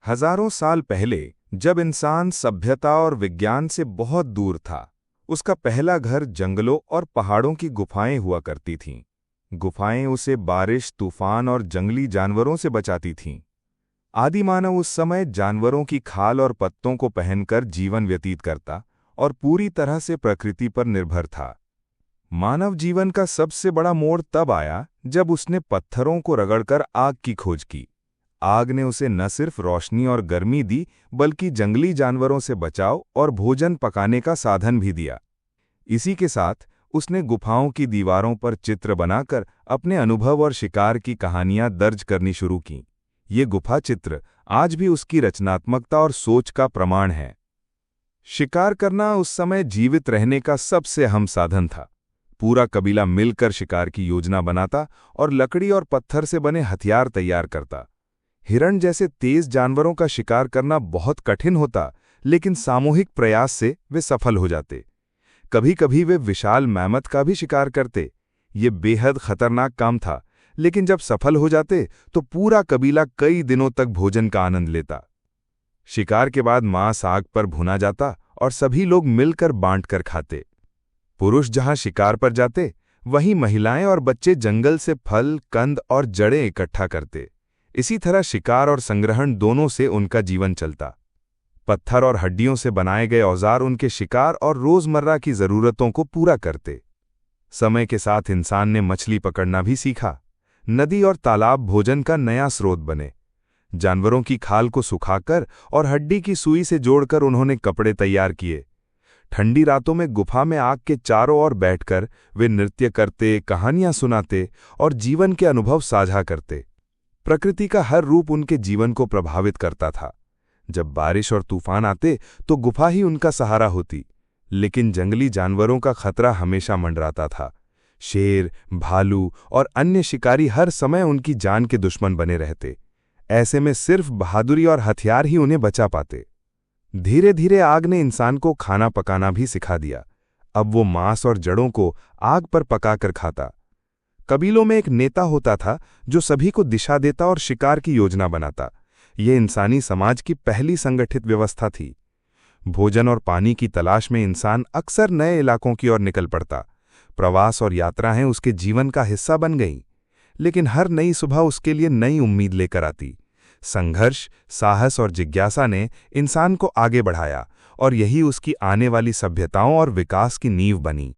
हजारों साल पहले जब इंसान सभ्यता और विज्ञान से बहुत दूर था, उसका पहला घर जंगलों और पहाड़ों की गुफाएं हुआ करती थीं। गुफाएं उसे बारिश, तूफान और जंगली जानवरों से बचाती थीं। आदिमानव उस समय जानवरों की खाल और पत्तों को पहनकर जीवन व्यतीत करता और पूरी तरह से प्रकृति पर निर्भर था। मानव जीवन का सबसे बड़ा मोड़ तब आया जब उसने पत्थरों को रगड़कर आग की खोज की। आग ने उसे न सिर्फ रोशनी और गर्मी दी, बल्कि जंगली जानवरों से बचाव और भोजन पकाने का साधन भी दिया। इसी के साथ उसने गुफाओं की दीवारों पर चित्र बनाकर अपने अनुभव और शिकार की कहानियां दर्ज करनी शुरू कीं। ये गुफा चित्र आज भी उसकी रचनात्मकता और सोच का प्रमाण है। शिकार करना उस समय जीवित रहने का सबसे अहम साधन था। पूरा कबीला मिलकर शिकार की योजना बनाता और लकड़ी और पत्थर से बने हथियार तैयार करता। हिरण जैसे तेज जानवरों का शिकार करना बहुत कठिन होता, लेकिन सामूहिक प्रयास से वे सफल हो जाते। कभी-कभी वे विशाल मैमथ का भी शिकार करते। ये बेहद खतरनाक काम था, लेकिन जब सफल हो जाते तो पूरा कबीला कई दिनों तक भोजन का आनंद लेता। शिकार के बाद मांस आग पर भुना जाता और सभी लोग मिलकर बांटकर खाते। पुरुष जहां शिकार पर जाते, वहीं महिलाएं और बच्चे जंगल से फल, कंद और जड़ें इकट्ठा करते। इसी तरह शिकार और संग्रहण दोनों से उनका जीवन चलता। पत्थर और हड्डियों से बनाए गए औजार उनके शिकार और रोजमर्रा की जरूरतों को पूरा करते। समय के साथ इंसान ने मछली पकड़ना भी सीखा। नदी और तालाब भोजन का नया स्रोत बने। जानवरों की खाल को सुखाकर और हड्डी की सुई से जोड़कर उन्होंने कपड़े तैयार किए। ठंडी रातों में गुफा में आग के चारों ओर बैठकर वे नृत्य करते, कहानियां सुनाते और जीवन के अनुभव साझा करते। प्रकृति का हर रूप उनके जीवन को प्रभावित करता था। जब बारिश और तूफान आते तो गुफा ही उनका सहारा होती, लेकिन जंगली जानवरों का खतरा हमेशा मंडराता था। शेर, भालू और अन्य शिकारी हर समय उनकी जान के दुश्मन बने रहते। ऐसे में सिर्फ बहादुरी और हथियार ही उन्हें बचा पाते। धीरे धीरे आग ने इंसान को खाना पकाना भी सिखा दिया। अब वो मांस और जड़ों को आग पर पकाकर खाता। कबीलों में एक नेता होता था जो सभी को दिशा देता और शिकार की योजना बनाता। ये इंसानी समाज की पहली संगठित व्यवस्था थी। भोजन और पानी की तलाश में इंसान अक्सर नए इलाकों की ओर निकल पड़ता। प्रवास और यात्राएं उसके जीवन का हिस्सा बन गईं। लेकिन हर नई सुबह उसके लिए नई उम्मीद लेकर आती। संघर्ष, साहस और जिज्ञासा ने इंसान को आगे बढ़ाया और यही उसकी आने वाली सभ्यताओं और विकास की नींव बनी।